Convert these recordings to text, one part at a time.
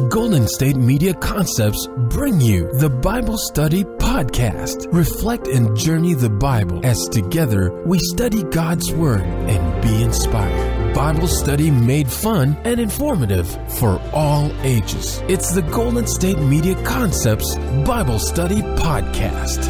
Golden State Media Concepts bring you the Bible Study Podcast. Reflect and journey the Bible as together we study God's Word and be inspired. Bible study made fun and informative for all ages. It's the Golden State Media Concepts Bible Study Podcast.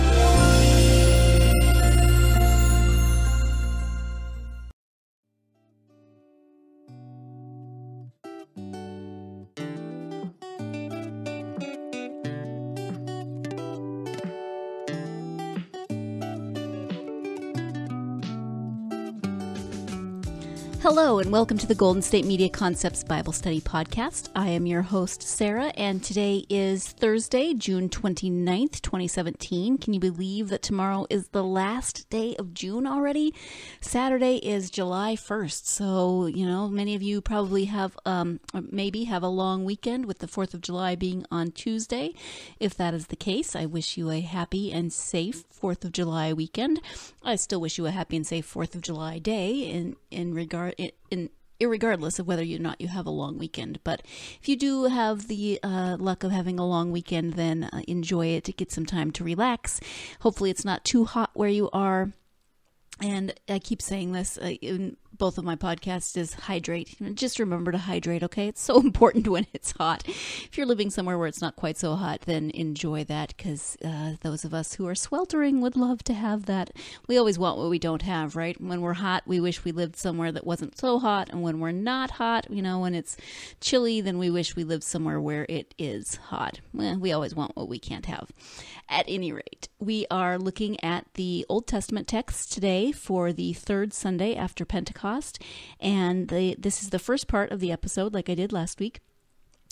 Hello and welcome to the Golden State Media Concepts Bible Study Podcast. I am your host, Sarah, and today is Thursday, June 29th, 2017. Can you believe that tomorrow is the last day of June already? Saturday is July 1st, so, many of you probably have, maybe have a long weekend with the 4th of July being on Tuesday. If that is the case, I wish you a happy and safe 4th of July weekend. I still wish you a happy and safe 4th of July day irregardless of whether or not you have a long weekend. But if you do have the luck of having a long weekend, then enjoy it. Get some time to relax. Hopefully it's not too hot where you are. And I keep saying this in both of my podcasts is hydrate. Just remember to hydrate, okay? It's so important when it's hot. If you're living somewhere where it's not quite so hot, then enjoy that, because those of us who are sweltering would love to have that. We always want what we don't have, right? When we're hot, we wish we lived somewhere that wasn't so hot. And when we're not hot, when it's chilly, then we wish we lived somewhere where it is hot. Well, we always want what we can't have. At any rate, we are looking at the Old Testament text today for the third Sunday after Pentecost. And this is the first part of the episode, like I did last week.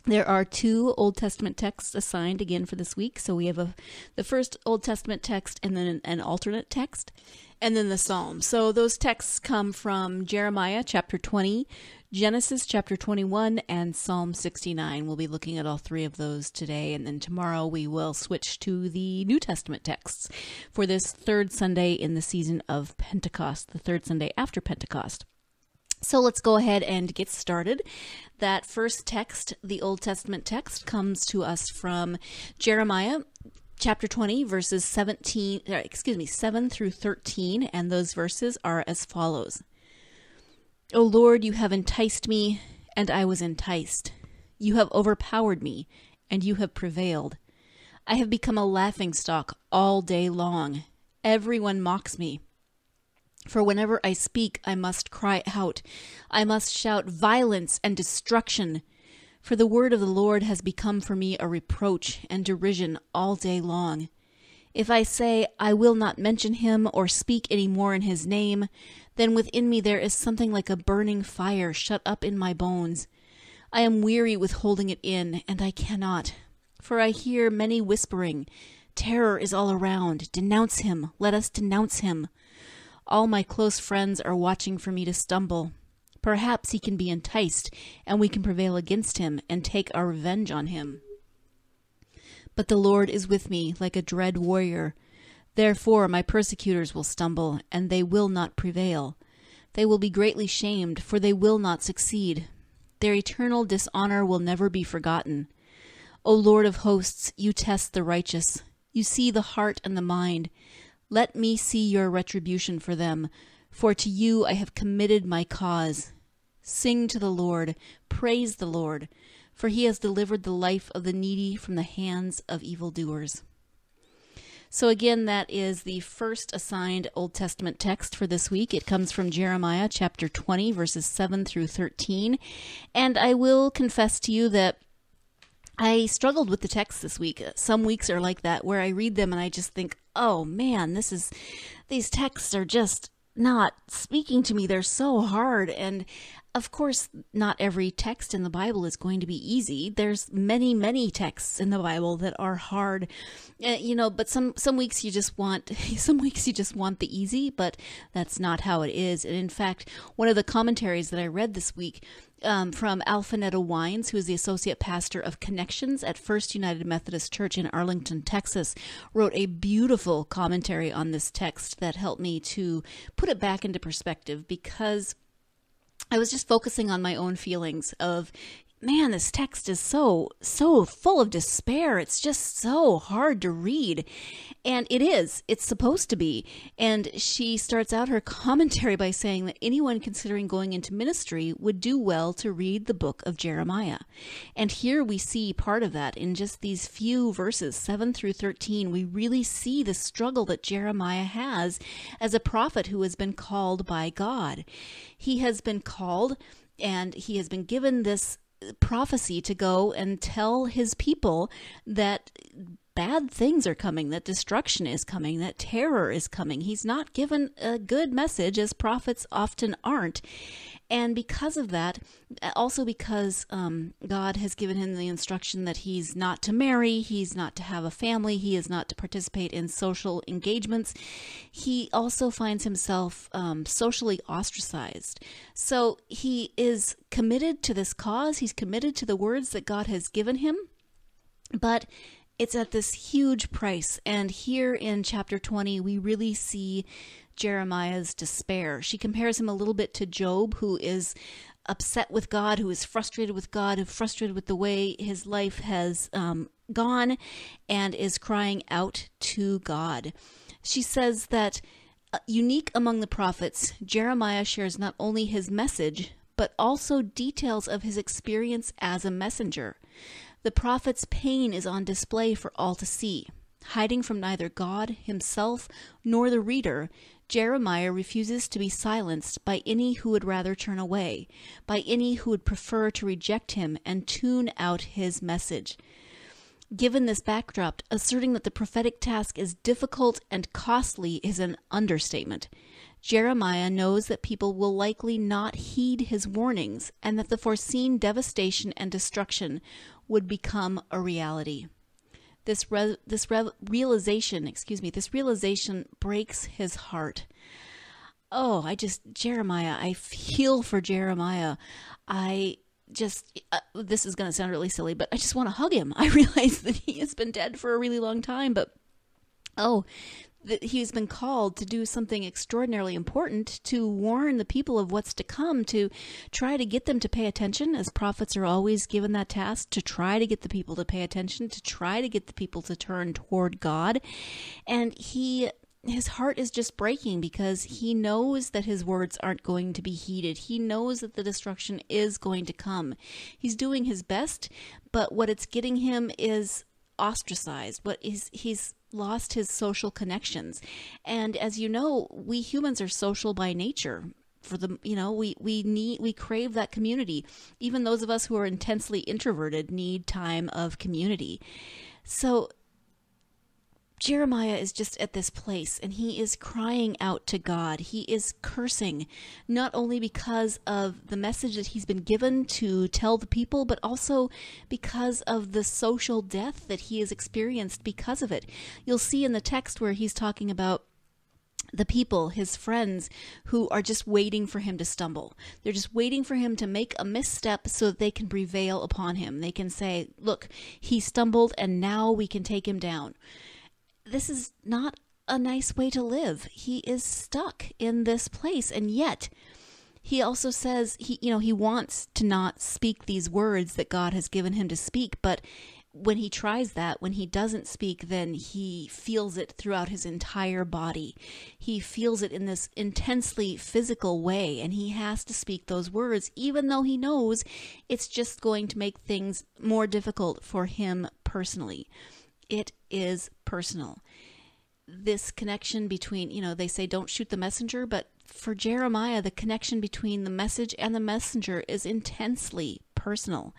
There are two Old Testament texts assigned again for this week. So we have the first Old Testament text and then an alternate text, and then the Psalms. So those texts come from Jeremiah chapter 20, Genesis chapter 21, and Psalm 69. We'll be looking at all three of those today, and then tomorrow we will switch to the New Testament texts for this third Sunday in the season of Pentecost, the third Sunday after Pentecost. So let's go ahead and get started. That first text, the Old Testament text, comes to us from Jeremiah chapter 20, verses 7 through 13, and those verses are as follows. O Lord, you have enticed me, and I was enticed. You have overpowered me, and you have prevailed. I have become a laughingstock all day long. Everyone mocks me. For whenever I speak, I must cry out. I must shout violence and destruction. For the word of the Lord has become for me a reproach and derision all day long. If I say, I will not mention him or speak any more in his name, then within me there is something like a burning fire shut up in my bones. I am weary with holding it in, and I cannot. For I hear many whispering, terror is all around. Denounce him. Let us denounce him. All my close friends are watching for me to stumble. Perhaps he can be enticed, and we can prevail against him and take our revenge on him. But the Lord is with me like a dread warrior. Therefore my persecutors will stumble, and they will not prevail. They will be greatly shamed, for they will not succeed. Their eternal dishonor will never be forgotten. O Lord of hosts, you test the righteous. You see the heart and the mind. Let me see your retribution for them, for to you I have committed my cause. Sing to the Lord, praise the Lord, for he has delivered the life of the needy from the hands of evildoers. So again, that is the first assigned Old Testament text for this week. It comes from Jeremiah chapter 20, verses 7 through 13. And I will confess to you that I struggled with the text this week. Some weeks are like that, where I read them and I just think, oh man, these texts are just not speaking to me. They're so hard. And of course, not every text in the Bible is going to be easy. There's many, many texts in the Bible that are hard, but some weeks you just want, the easy, but that's not how it is. And in fact, one of the commentaries that I read this week from Alphanetta Wines, who is the associate pastor of Connections at First United Methodist Church in Arlington, Texas, wrote a beautiful commentary on this text that helped me to put it back into perspective, because I was just focusing on my own feelings of man, this text is so full of despair. It's just so hard to read. And it's supposed to be. And she starts out her commentary by saying that anyone considering going into ministry would do well to read the book of Jeremiah. And here we see part of that in just these few verses, 7 through 13. We really see the struggle that Jeremiah has as a prophet who has been called by God. He has been called and he has been given this prophecy to go and tell his people that bad things are coming, that destruction is coming, that terror is coming. He's not given a good message, as prophets often aren't. And because of that, also because God has given him the instruction that he's not to marry, he's not to have a family, he is not to participate in social engagements, he also finds himself socially ostracized. So he is committed to this cause, he's committed to the words that God has given him, but it's at this huge price. And here in chapter 20, we really see Jeremiah's despair. She compares him a little bit to Job, who is upset with God, who is frustrated with God, who's frustrated with the way his life has gone, and is crying out to God. She says that unique among the prophets, Jeremiah shares not only his message, but also details of his experience as a messenger. The prophet's pain is on display for all to see. Hiding from neither God himself nor the reader, Jeremiah refuses to be silenced by any who would rather turn away, by any who would prefer to reject him and tune out his message. Given this backdrop, asserting that the prophetic task is difficult and costly is an understatement. Jeremiah knows that people will likely not heed his warnings and that the foreseen devastation and destruction would become a reality. This realization breaks his heart. Jeremiah, I feel for Jeremiah. This is going to sound really silly, but I just want to hug him. I realize that he has been dead for a really long time, but that he's been called to do something extraordinarily important, to warn the people of what's to come, to try to get them to pay attention, as prophets are always given that task, to try to get the people to pay attention, to try to get the people to turn toward God. And his heart is just breaking because he knows that his words aren't going to be heeded. He knows that the destruction is going to come. He's doing his best, but what it's getting him is ostracized. He's lost his social connections. And as you know, we humans are social by nature. We crave that community. Even those of us who are intensely introverted need time of community. So Jeremiah is just at this place, and he is crying out to God. He is cursing, not only because of the message that he's been given to tell the people, but also because of the social death that he has experienced because of it. You'll see in the text where he's talking about the people, his friends, who are just waiting for him to stumble. They're just waiting for him to make a misstep so that they can prevail upon him. They can say, look, he stumbled and now we can take him down. This is not a nice way to live. He is stuck in this place. And yet he also says he wants to not speak these words that God has given him to speak. But when he tries that, when he doesn't speak, then he feels it throughout his entire body. He feels it in this intensely physical way, and he has to speak those words, even though he knows it's just going to make things more difficult for him personally. It is personal. This connection between, they say don't shoot the messenger, but for Jeremiah, the connection between the message and the messenger is intensely personal.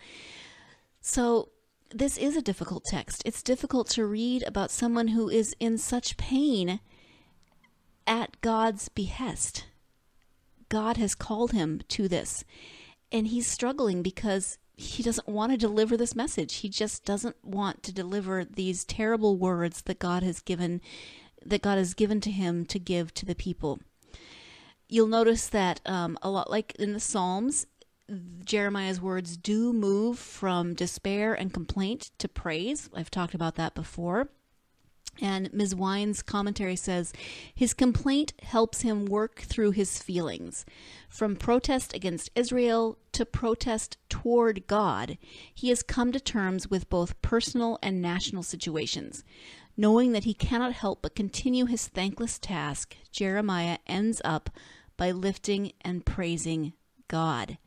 So this is a difficult text. It's difficult to read about someone who is in such pain at God's behest. God has called him to this, and he's struggling because he doesn't want to deliver this message. He just doesn't want to deliver these terrible words that God has given to him to give to the people. You'll notice that a lot like in the Psalms, Jeremiah's words do move from despair and complaint to praise. I've talked about that before. And Ms. Wine's commentary says, his complaint helps him work through his feelings. From protest against Israel to protest toward God, he has come to terms with both personal and national situations. Knowing that he cannot help but continue his thankless task, Jeremiah ends up by lifting and praising God.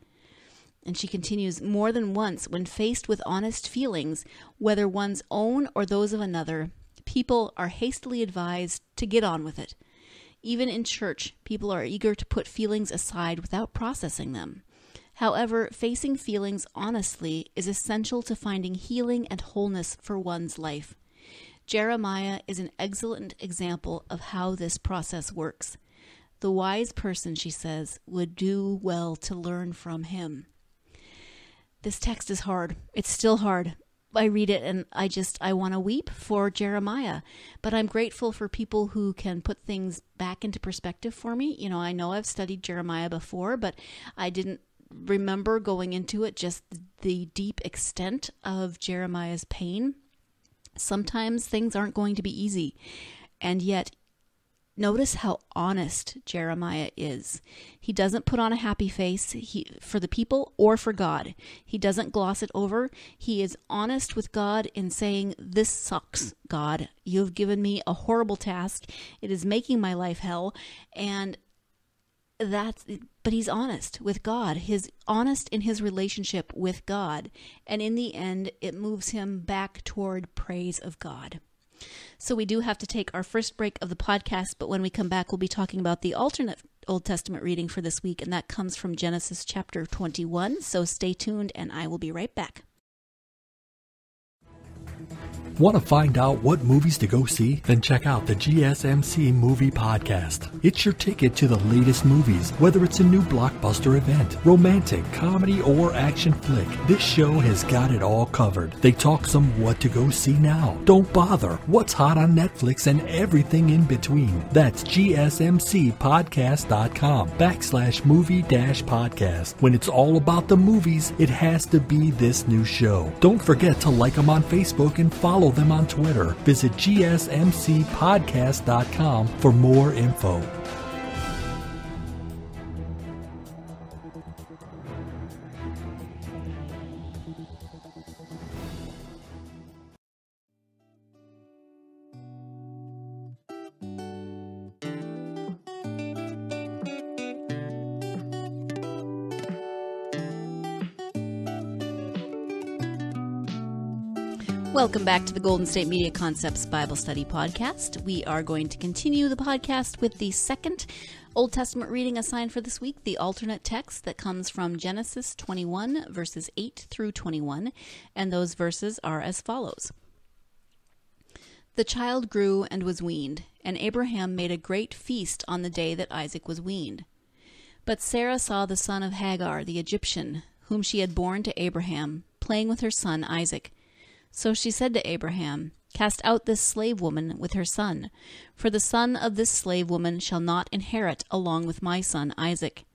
And she continues, more than once, when faced with honest feelings, whether one's own or those of another, people are hastily advised to get on with it. Even in church, people are eager to put feelings aside without processing them. However, facing feelings honestly is essential to finding healing and wholeness for one's life. Jeremiah is an excellent example of how this process works. The wise person, she says, would do well to learn from him. This text is hard. It's still hard. I read it and I want to weep for Jeremiah, but I'm grateful for people who can put things back into perspective for me. You know I've studied Jeremiah before, but I didn't remember going into it just the deep extent of Jeremiah's pain. Sometimes things aren't going to be easy, and yet notice how honest Jeremiah is. He doesn't put on a happy face for the people or for God. He doesn't gloss it over. He is honest with God in saying, this sucks, God. You've given me a horrible task. It is making my life hell. But he's honest with God. He's honest in his relationship with God. And in the end, it moves him back toward praise of God. So we do have to take our first break of the podcast, but when we come back, we'll be talking about the alternate Old Testament reading for this week, and that comes from Genesis chapter 21. So stay tuned, and I will be right back. Want to find out what movies to go see? Then check out the GSMC Movie Podcast. It's your ticket to the latest movies, whether it's a new blockbuster event, romantic, comedy, or action flick. This show has got it all covered. They talk some what to go see now. Don't bother. What's hot on Netflix and everything in between. That's gsmcpodcast.com/movie-podcast. When it's all about the movies, it has to be this new show. Don't forget to like them on Facebook and follow them on Twitter. Visit gsmcpodcast.com for more info. Welcome back to the Golden State Media Concepts Bible Study Podcast. We are going to continue the podcast with the second Old Testament reading assigned for this week, the alternate text that comes from Genesis 21, verses 8 through 21, and those verses are as follows. The child grew and was weaned, and Abraham made a great feast on the day that Isaac was weaned. But Sarah saw the son of Hagar, the Egyptian, whom she had borne to Abraham, playing with her son Isaac. So she said to Abraham, Cast out this slave woman with her son, for the son of this slave woman shall not inherit along with my son Isaac.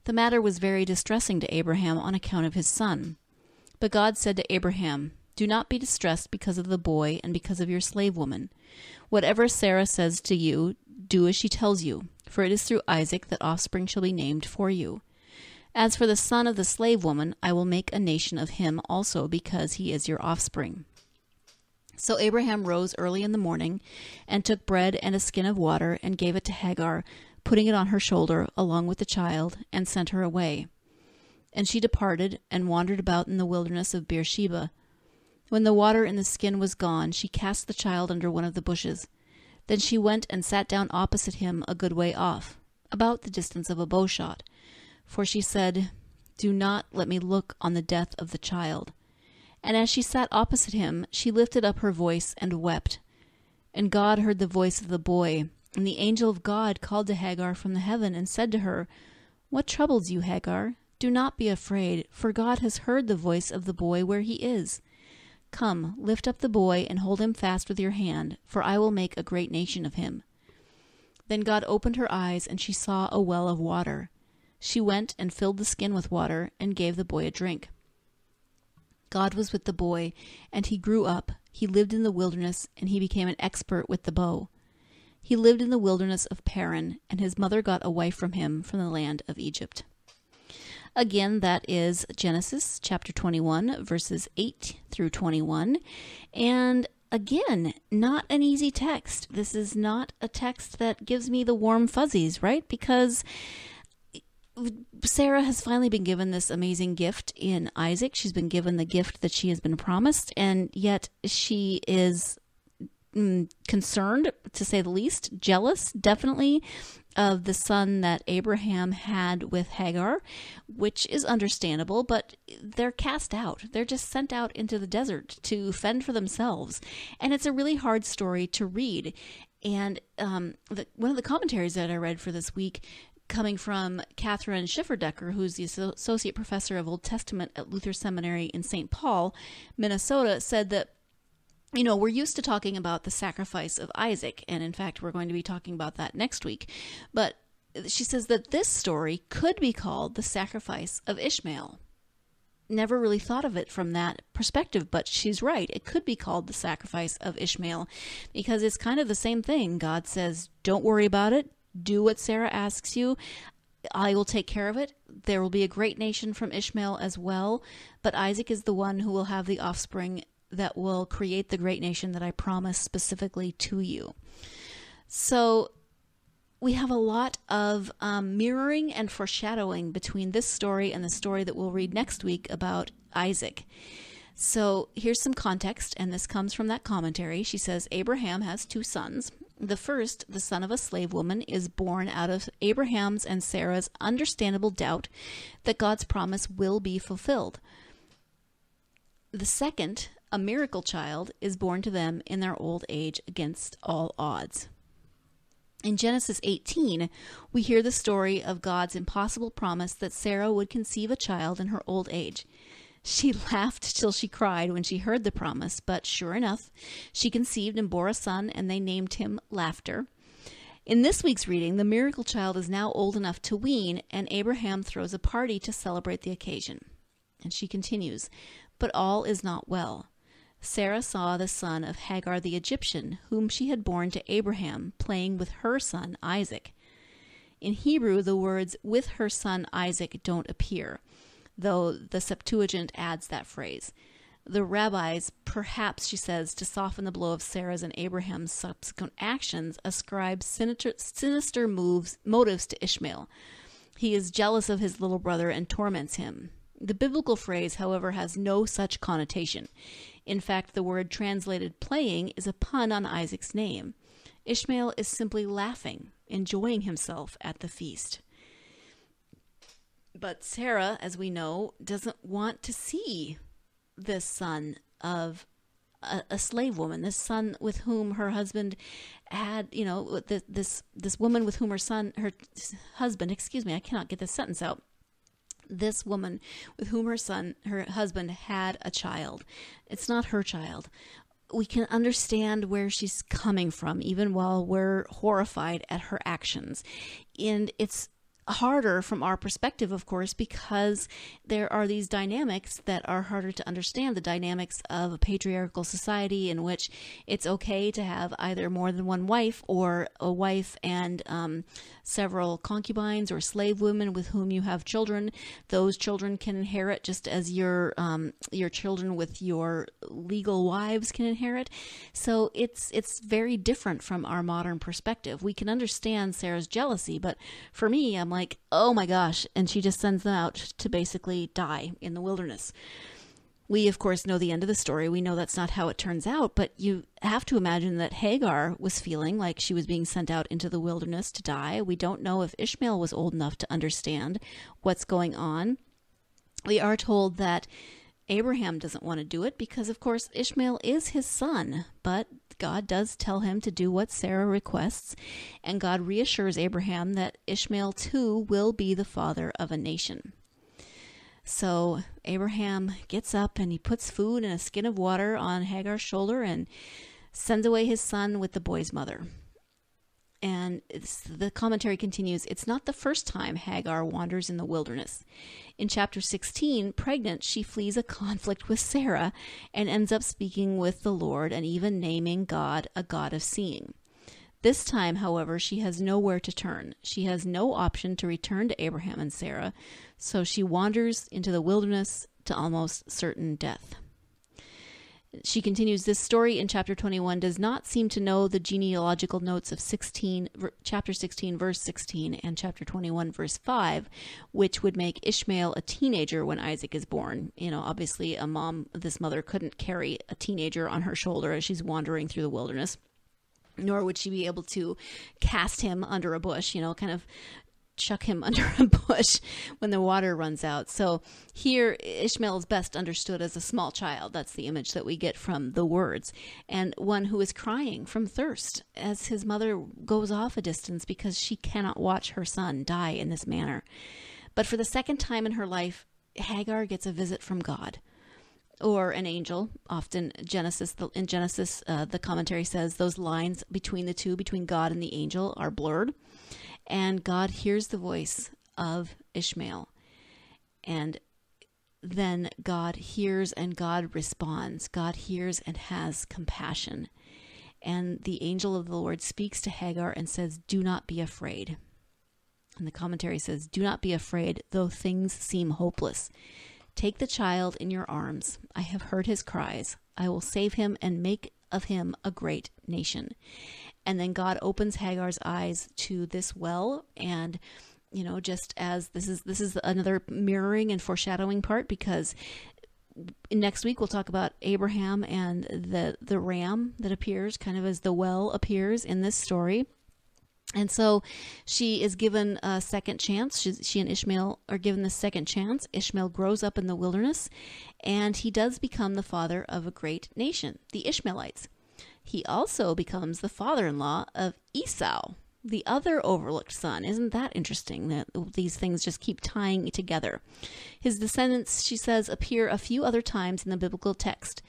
The matter was very distressing to Abraham on account of his son. But God said to Abraham, Do not be distressed because of the boy and because of your slave woman. Whatever Sarah says to you, do as she tells you, for it is through Isaac that offspring shall be named for you. As for the son of the slave woman, I will make a nation of him also, because he is your offspring. So Abraham rose early in the morning, and took bread and a skin of water, and gave it to Hagar, putting it on her shoulder along with the child, and sent her away. And she departed, and wandered about in the wilderness of Beersheba. When the water in the skin was gone, she cast the child under one of the bushes. Then she went and sat down opposite him a good way off, about the distance of a bowshot. For she said, Do not let me look on the death of the child. And as she sat opposite him, she lifted up her voice and wept. And God heard the voice of the boy, and the angel of God called to Hagar from the heaven and said to her, What troubles you, Hagar? Do not be afraid, for God has heard the voice of the boy where he is. Come, lift up the boy and hold him fast with your hand, for I will make a great nation of him. Then God opened her eyes, and she saw a well of water. She went and filled the skin with water and gave the boy a drink. God was with the boy, and he grew up, He lived in the wilderness, and he became an expert with the bow. He lived in the wilderness of Paran, and his mother got a wife from him from the land of Egypt. Again, that is Genesis chapter 21, verses 8 through 21. And again, not an easy text. This is not a text that gives me the warm fuzzies, right? Because Sarah has finally been given this amazing gift in Isaac. She's been given the gift that she has been promised, and yet she is concerned, to say the least, jealous, definitely, of the son that Abraham had with Hagar, which is understandable, but they're cast out. They're just sent out into the desert to fend for themselves. And it's a really hard story to read. And one of the commentaries that I read for this week, coming from Catherine Schifferdecker, who's the Associate Professor of Old Testament at Luther Seminary in St. Paul, Minnesota, said that, you know, we're used to talking about the sacrifice of Isaac, and in fact, we're going to be talking about that next week. But she says that this story could be called the sacrifice of Ishmael. Never really thought of it from that perspective, but she's right. It could be called the sacrifice of Ishmael because it's kind of the same thing. God says, don't worry about it. Do what Sarah asks you. I will take care of it. There will be a great nation from Ishmael as well, but Isaac is the one who will have the offspring that will create the great nation that I promised specifically to you. So we have a lot of mirroring and foreshadowing between this story and the story that we'll read next week about Isaac. So here's some context, and this comes from that commentary. She says, Abraham has two sons. The first, the son of a slave woman, is born out of Abraham's and Sarah's understandable doubt that God's promise will be fulfilled. The second, a miracle child, is born to them in their old age against all odds. In Genesis 18, we hear the story of God's impossible promise that Sarah would conceive a child in her old age. She laughed till she cried when she heard the promise, but sure enough, she conceived and bore a son, and they named him Laughter. In this week's reading, the miracle child is now old enough to wean, and Abraham throws a party to celebrate the occasion. And she continues, but all is not well. Sarah saw the son of Hagar the Egyptian, whom she had borne to Abraham, playing with her son Isaac. In Hebrew, the words with her son Isaac don't appear, though the Septuagint adds that phrase. The rabbis, perhaps, she says, to soften the blow of Sarah's and Abraham's subsequent actions, ascribe sinister motives to Ishmael. He is jealous of his little brother and torments him. The biblical phrase, however, has no such connotation. In fact, the word translated playing is a pun on Isaac's name. Ishmael is simply laughing, enjoying himself at the feast. But Sarah, as we know, doesn't want to see this son of a slave woman, this son with whom her husband had, you know, this woman with whom her husband, I cannot get this sentence out. This woman with whom her husband had a child. It's not her child. We can understand where she's coming from, even while we're horrified at her actions. And it's harder from our perspective, of course, because there are these dynamics that are harder to understand, the dynamics of a patriarchal society in which it's okay to have either more than one wife or a wife and several concubines or slave women with whom you have children. Those children can inherit just as your children with your legal wives can inherit. So it's very different from our modern perspective. We can understand Sarah's jealousy, but for me, I'm like, oh my gosh, and she just sends them out to basically die in the wilderness. We, of course, know the end of the story. We know that's not how it turns out, but you have to imagine that Hagar was feeling like she was being sent out into the wilderness to die. We don't know if Ishmael was old enough to understand what's going on. We are told that Abraham doesn't want to do it because, of course, Ishmael is his son, but God does tell him to do what Sarah requests, and God reassures Abraham that Ishmael too will be the father of a nation. So Abraham gets up and he puts food and a skin of water on Hagar's shoulder and sends away his son with the boy's mother. And the commentary continues, it's not the first time Hagar wanders in the wilderness. In chapter 16, pregnant, she flees a conflict with Sarah and ends up speaking with the Lord and even naming God a God of seeing. This time, however, she has nowhere to turn. She has no option to return to Abraham and Sarah, so she wanders into the wilderness to almost certain death. She continues, this story in chapter 21 does not seem to know the genealogical notes of chapter 16, verse 16, and chapter 21, verse 5, which would make Ishmael a teenager when Isaac is born. Obviously this mother couldn't carry a teenager on her shoulder as she's wandering through the wilderness, nor would she be able to cast him under a bush, kind of chuck him under a bush when the water runs out. So here Ishmael is best understood as a small child. That's the image that we get from the words. And one who is crying from thirst as his mother goes off a distance because she cannot watch her son die in this manner. But for the second time in her life, Hagar gets a visit from God. Or an angel. Often in Genesis, the commentary says those lines between the two, between God and the angel, are blurred. And God hears the voice of Ishmael. And then God hears and God responds. God hears and has compassion. And the angel of the Lord speaks to Hagar and says, do not be afraid. And the commentary says, do not be afraid, though things seem hopeless. Take the child in your arms. I have heard his cries. I will save him and make of him a great nation. And then God opens Hagar's eyes to this well, and just as this is another mirroring and foreshadowing part, because next week we'll talk about Abraham and the ram that appears kind of as the well appears in this story. And so she is given a second chance. She and Ishmael are given the second chance. Ishmael grows up in the wilderness, and he does become the father of a great nation, the Ishmaelites. He also becomes the father-in-law of Esau, the other overlooked son. Isn't that interesting that these things just keep tying together? His descendants, she says, appear a few other times in the biblical text.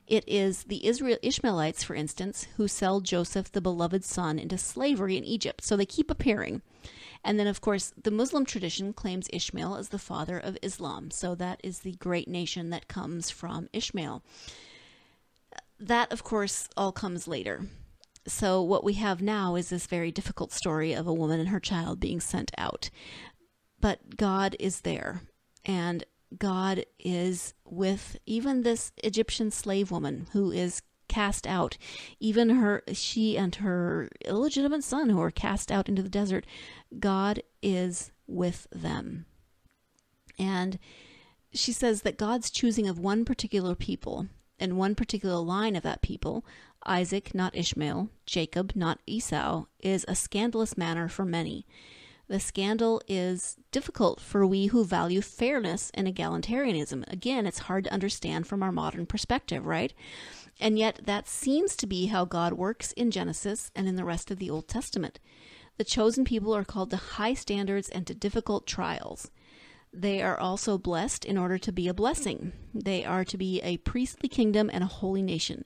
It is the Ishmaelites, for instance, who sell Joseph, the beloved son, into slavery in Egypt. So they keep appearing. And then, of course, the Muslim tradition claims Ishmael as the father of Islam. So that is the great nation that comes from Ishmael. That, of course, all comes later. So what we have now is this very difficult story of a woman and her child being sent out. But God is there, and God is with even this Egyptian slave woman who is cast out. Even she and her illegitimate son who are cast out into the desert. God is with them. And she says that God's choosing of one particular people and one particular line of that people, Isaac, not Ishmael, Jacob, not Esau, is a scandalous matter for many. The scandal is difficult for we who value fairness and egalitarianism. Again, it's hard to understand from our modern perspective, right? And yet that seems to be how God works in Genesis and in the rest of the Old Testament. The chosen people are called to high standards and to difficult trials. They are also blessed in order to be a blessing. They are to be a priestly kingdom and a holy nation.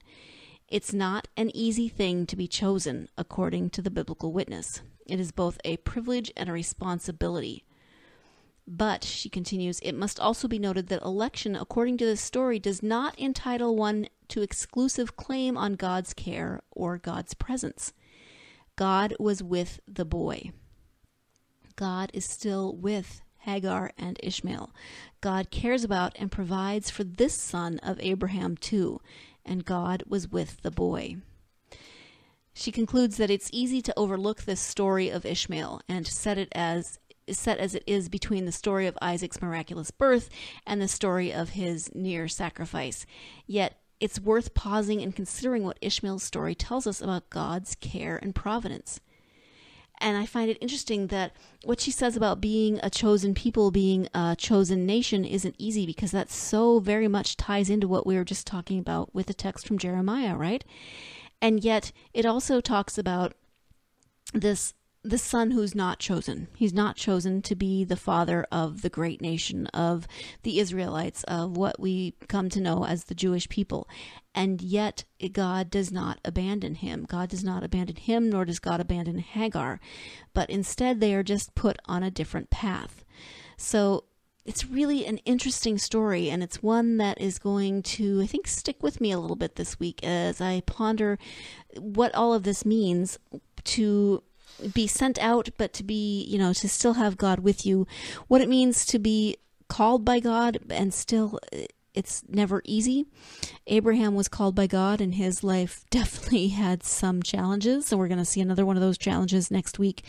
It's not an easy thing to be chosen, according to the biblical witness. It is both a privilege and a responsibility. But, she continues, it must also be noted that election, according to this story, does not entitle one to exclusive claim on God's care or God's presence. God was with the boy. God is still with Hagar and Ishmael. God cares about and provides for this son of Abraham too, and God was with the boy. She concludes that it's easy to overlook this story of Ishmael and set as it is between the story of Isaac's miraculous birth and the story of his near sacrifice. Yet it's worth pausing and considering what Ishmael's story tells us about God's care and providence. And I find it interesting that what she says about being a chosen people, being a chosen nation, isn't easy, because that so very much ties into what we were just talking about with the text from Jeremiah, right? And yet it also talks about this the son who's not chosen. He's not chosen to be the father of the great nation, of the Israelites, of what we come to know as the Jewish people. And yet God does not abandon him. God does not abandon him, nor does God abandon Hagar. But instead they are just put on a different path. So it's really an interesting story, and it's one that is going to, I think, stick with me a little bit this week as I ponder what all of this means to be sent out, but to be, to still have God with you, what it means to be called by God, and still it's never easy. Abraham was called by God, and his life definitely had some challenges, and we're going to see another one of those challenges next week.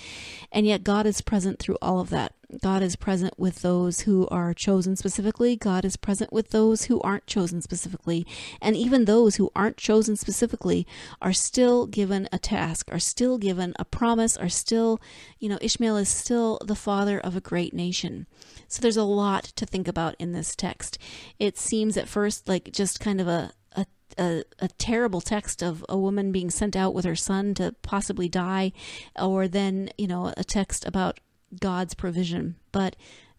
And yet God is present through all of that. God is present with those who are chosen specifically. God is present with those who aren't chosen specifically. And even those who aren't chosen specifically are still given a task, are still given a promise, are still, Ishmael is still the father of a great nation. So there's a lot to think about in this text. It seems at first like just kind of a terrible text of a woman being sent out with her son to possibly die, or then, a text about God's provision. But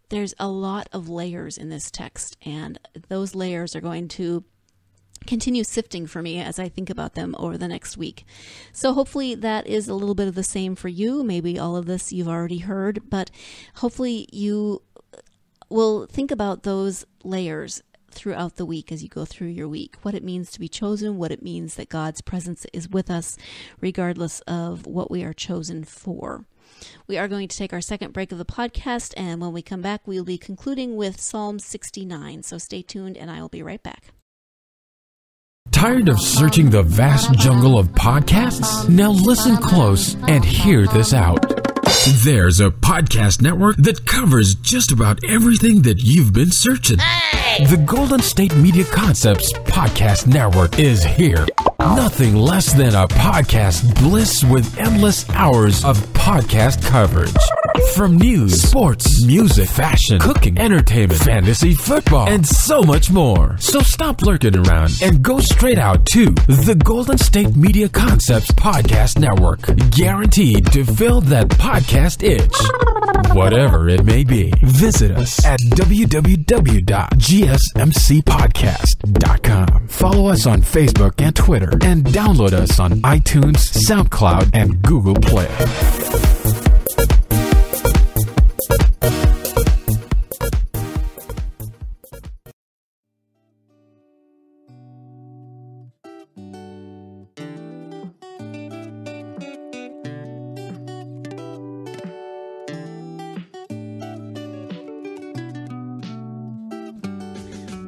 there's a lot of layers in this text, and those layers are going to continue sifting for me as I think about them over the next week. So hopefully that is a little bit of the same for you. Maybe all of this you've already heard, but hopefully you will think about those layers throughout the week as you go through your week, what it means to be chosen, what it means that God's presence is with us regardless of what we are chosen for. We are going to take our second break of the podcast, and when we come back, we'll be concluding with Psalm 69. So stay tuned, and I will be right back. Tired of searching the vast jungle of podcasts? Now listen close and hear this out. There's a podcast network that covers just about everything that you've been searching. The Golden State Media Concepts Podcast Network is here. Nothing less than a podcast bliss with endless hours of podcast coverage. From news, sports, music, fashion, cooking, entertainment, fantasy, football, and so much more. So stop lurking around and go straight out to the Golden State Media Concepts Podcast Network. Guaranteed to fill that podcast itch. Whatever it may be. Visit us at www.gsmcpodcast.com. Follow us on Facebook and Twitter, and download us on iTunes, SoundCloud, and Google Play.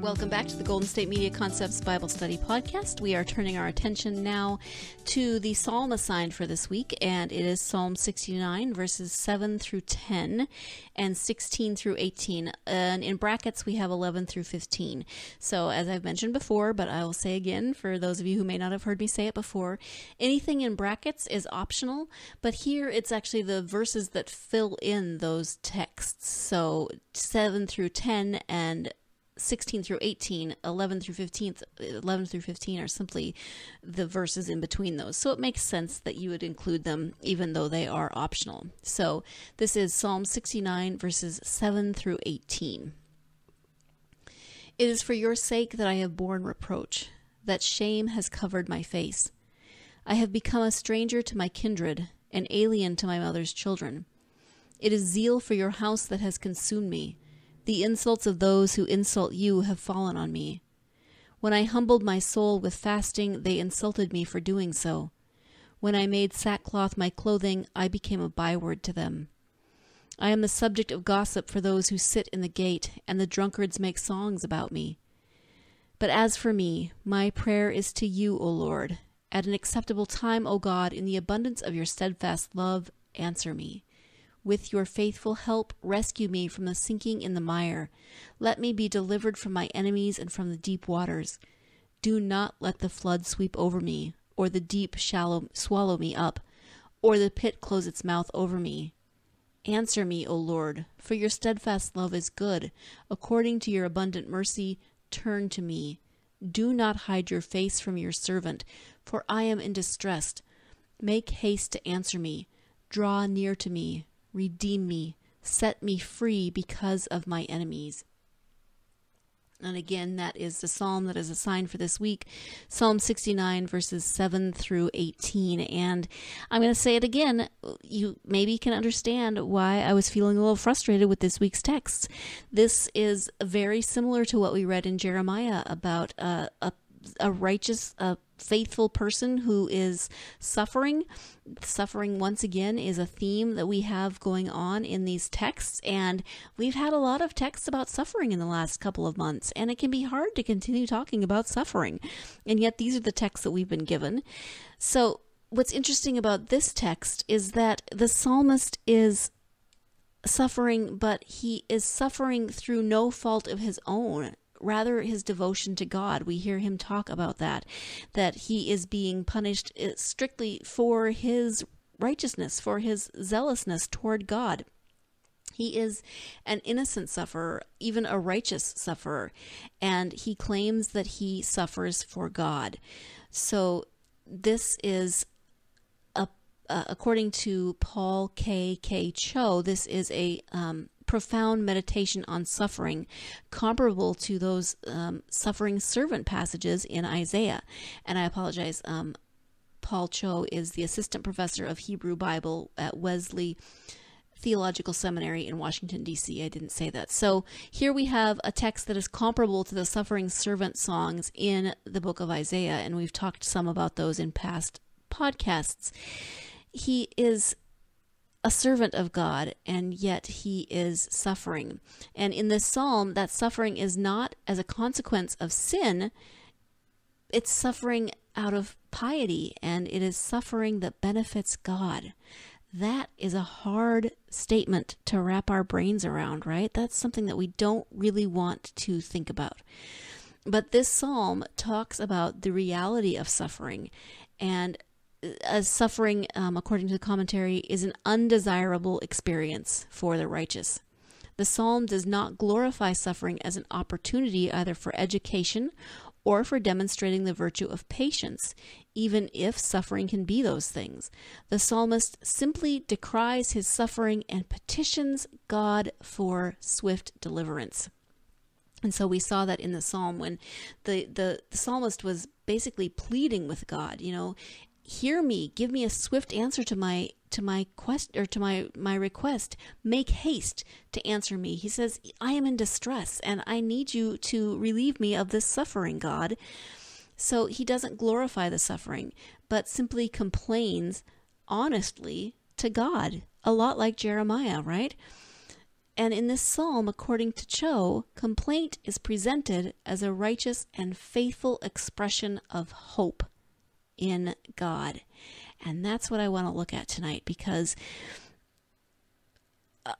Welcome back to the Golden State Media Concepts Bible Study Podcast. We are turning our attention now to the psalm assigned for this week, and it is Psalm 69, verses 7 through 10 and 16 through 18. And in brackets, we have 11 through 15. So as I've mentioned before, but I will say again for those of you who may not have heard me say it before, anything in brackets is optional, but here it's actually the verses that fill in those texts. So 7 through 10 and 16 through 18, 11 through 15 are simply the verses in between those. So it makes sense that you would include them even though they are optional. So this is Psalm 69, verses 7 through 18. It is for your sake that I have borne reproach, that shame has covered my face. I have become a stranger to my kindred, an alien to my mother's children. It is zeal for your house that has consumed me. The insults of those who insult you have fallen on me. When I humbled my soul with fasting, they insulted me for doing so. When I made sackcloth my clothing, I became a byword to them. I am the subject of gossip for those who sit in the gate, and the drunkards make songs about me. But as for me, my prayer is to you, O Lord. At an acceptable time, O God, in the abundance of your steadfast love, answer me. With your faithful help, rescue me from the sinking in the mire. Let me be delivered from my enemies and from the deep waters. Do not let the flood sweep over me, or the deep swallow me up, or the pit close its mouth over me. Answer me, O Lord, for your steadfast love is good. According to your abundant mercy, turn to me. Do not hide your face from your servant, for I am in distress. Make haste to answer me. Draw near to me, redeem me, set me free because of my enemies. And again, that is the psalm that is assigned for this week, Psalm 69, verses 7 through 18. And I'm going to say it again. You maybe can understand why I was feeling a little frustrated with this week's text. This is very similar to what we read in Jeremiah about a righteous, faithful person who is suffering. Suffering, once again, is a theme that we have going on in these texts, and we've had a lot of texts about suffering in the last couple of months, and it can be hard to continue talking about suffering, and yet these are the texts that we've been given. So what's interesting about this text is that the psalmist is suffering, but he is suffering through no fault of his own. Rather, his devotion to God. We hear him talk about that he is being punished strictly for his righteousness, for his zealousness toward God. He is an innocent sufferer, even a righteous sufferer, and he claims that he suffers for God. So this is, according to Paul K. Cho, this is a profound meditation on suffering, comparable to those suffering servant passages in Isaiah. And I apologize, Paul Cho is the assistant professor of Hebrew Bible at Wesley Theological Seminary in Washington, D.C. I didn't say that. So here we have a text that is comparable to the suffering servant songs in the book of Isaiah, and we've talked some about those in past podcasts. He is a servant of God, and yet he is suffering. And in this psalm, that suffering is not as a consequence of sin. It's suffering out of piety, and it is suffering that benefits God. That is a hard statement to wrap our brains around, right? That's something that we don't really want to think about. But this psalm talks about the reality of suffering, and as suffering, according to the commentary, is an undesirable experience for the righteous. The psalm does not glorify suffering as an opportunity either for education or for demonstrating the virtue of patience, even if suffering can be those things. The psalmist simply decries his suffering and petitions God for swift deliverance. And so we saw that in the psalm when the psalmist was basically pleading with God, hear me, give me a swift answer to my quest, or to my request. Make haste to answer me. He says, I am in distress and I need you to relieve me of this suffering, God. So he doesn't glorify the suffering, but simply complains honestly to God, a lot like Jeremiah, right? And in this psalm, according to Cho, complaint is presented as a righteous and faithful expression of hope in God. And that's what I want to look at tonight, because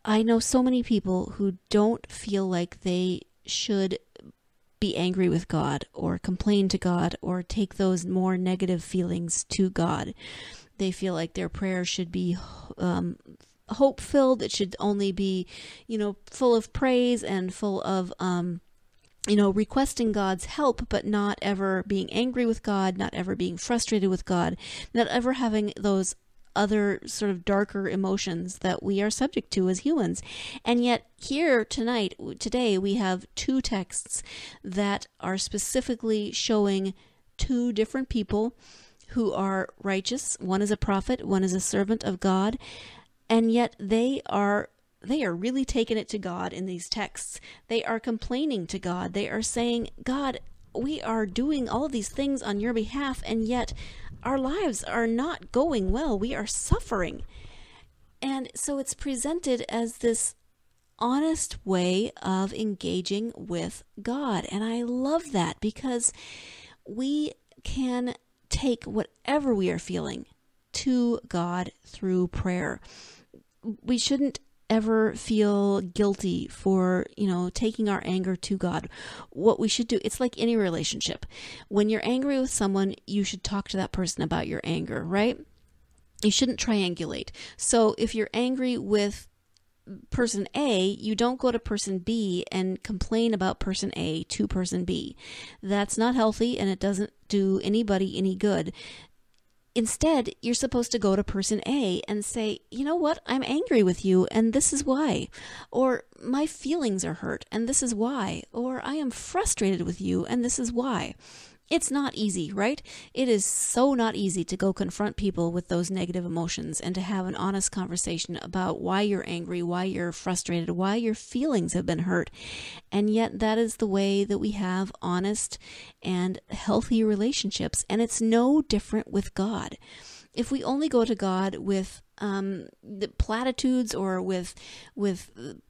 I know so many people who don't feel like they should be angry with God or complain to God or take those more negative feelings to God. They feel like their prayer should be hope-filled. It should only be, full of praise and full of requesting God's help, but not ever being angry with God, not ever being frustrated with God, not ever having those other sort of darker emotions that we are subject to as humans. And yet here today, we have two texts that are specifically showing two different people who are righteous. One is a prophet, one is a servant of God, and yet they are really taking it to God in these texts. They are complaining to God. They are saying, God, we are doing all of these things on your behalf, and yet our lives are not going well. We are suffering. And so it's presented as this honest way of engaging with God. And I love that, because we can take whatever we are feeling to God through prayer. We shouldn't ever feel guilty for, taking our anger to God. What we should do, it's like any relationship. When you're angry with someone, you should talk to that person about your anger, right? You shouldn't triangulate. So if you're angry with person A, you don't go to person B and complain about person A to person B. That's not healthy, and it doesn't do anybody any good. Instead, you're supposed to go to person A and say, you know what, I'm angry with you and this is why. Or my feelings are hurt and this is why. Or I am frustrated with you and this is why. It's not easy, right? It is so not easy to go confront people with those negative emotions and to have an honest conversation about why you're angry, why you're frustrated, why your feelings have been hurt. And yet that is the way that we have honest and healthy relationships. And it's no different with God. If we only go to God with the platitudes or with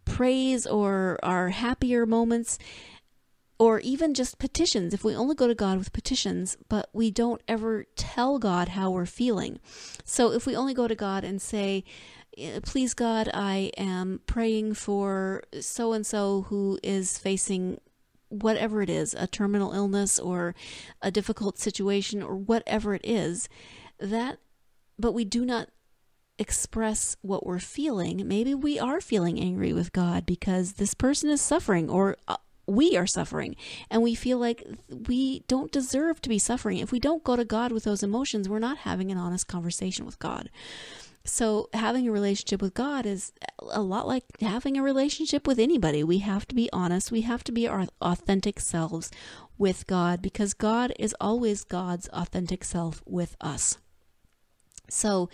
praise or our happier moments, or even just petitions, if we only go to God with petitions, but we don't ever tell God how we're feeling. So if we only go to God and say, please God, I am praying for so-and-so who is facing whatever it is, a terminal illness or a difficult situation or whatever it is, but we do not express what we're feeling. Maybe we are feeling angry with God because this person is suffering, or we are suffering, and we feel like we don't deserve to be suffering. If we don't go to God with those emotions, we're not having an honest conversation with God. So having a relationship with God is a lot like having a relationship with anybody. We have to be honest. We have to be our authentic selves with God, because God is always God's authentic self with us. So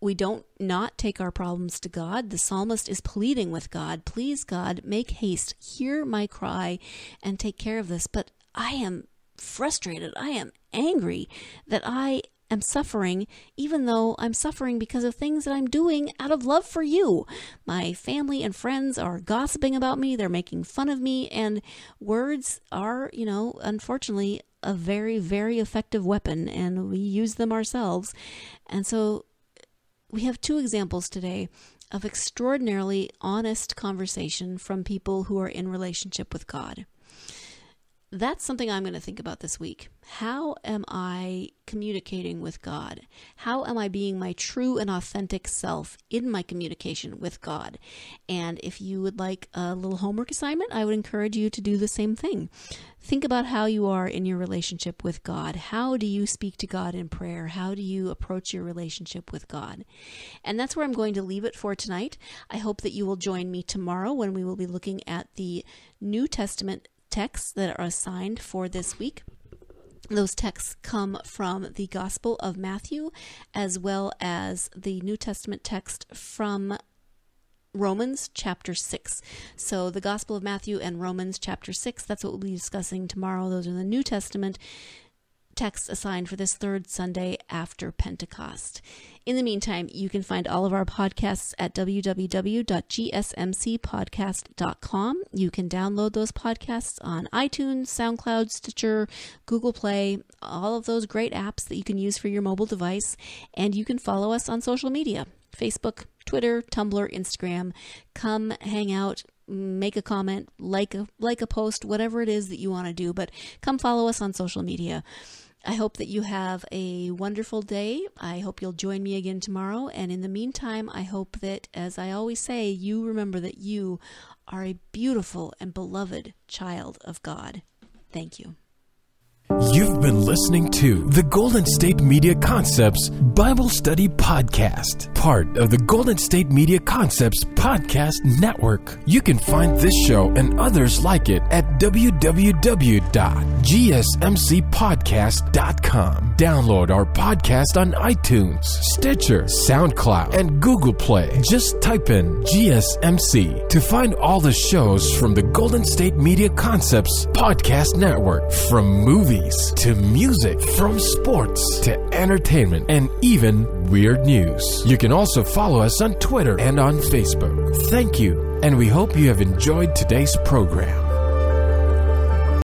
we don't not take our problems to God. The psalmist is pleading with God, please God, make haste, hear my cry, and take care of this. But I am frustrated. I am angry that I am suffering, even though I'm suffering because of things that I'm doing out of love for you. My family and friends are gossiping about me. They're making fun of me. And words are, unfortunately, a very, very effective weapon, and we use them ourselves. And so we have two examples today of extraordinarily honest conversation from people who are in relationship with God. That's something I'm going to think about this week. How am I communicating with God? How am I being my true and authentic self in my communication with God? And if you would like a little homework assignment, I would encourage you to do the same thing. Think about how you are in your relationship with God. How do you speak to God in prayer? How do you approach your relationship with God? And that's where I'm going to leave it for tonight. I hope that you will join me tomorrow when we will be looking at the New Testament texts that are assigned for this week. Those texts come from the Gospel of Matthew, as well as the New Testament text from Romans chapter 6. So the Gospel of Matthew and Romans chapter 6, that's what we'll be discussing tomorrow. Those are the New Testament texts assigned for this third Sunday after Pentecost. In the meantime, you can find all of our podcasts at www.gsmcpodcast.com. You can download those podcasts on iTunes, SoundCloud, Stitcher, Google Play, all of those great apps that you can use for your mobile device. And you can follow us on social media, Facebook, Twitter, Tumblr, Instagram. Come hang out, make a comment, like a post, whatever it is that you want to do, but come follow us on social media. I hope that you have a wonderful day. I hope you'll join me again tomorrow. And in the meantime, I hope that, as I always say, you remember that you are a beautiful and beloved child of God. Thank you. You've been listening to the Golden State Media Concepts Bible Study Podcast, part of the Golden State Media Concepts Podcast Network. You can find this show and others like it at www.gsmcpodcast.com. Download our podcast on iTunes, Stitcher, SoundCloud, and Google Play. Just type in GSMC to find all the shows from the Golden State Media Concepts Podcast Network, from movies to music, from sports to entertainment, and even weird news. You can also follow us on Twitter and on Facebook. Thank you, and we hope you have enjoyed today's program.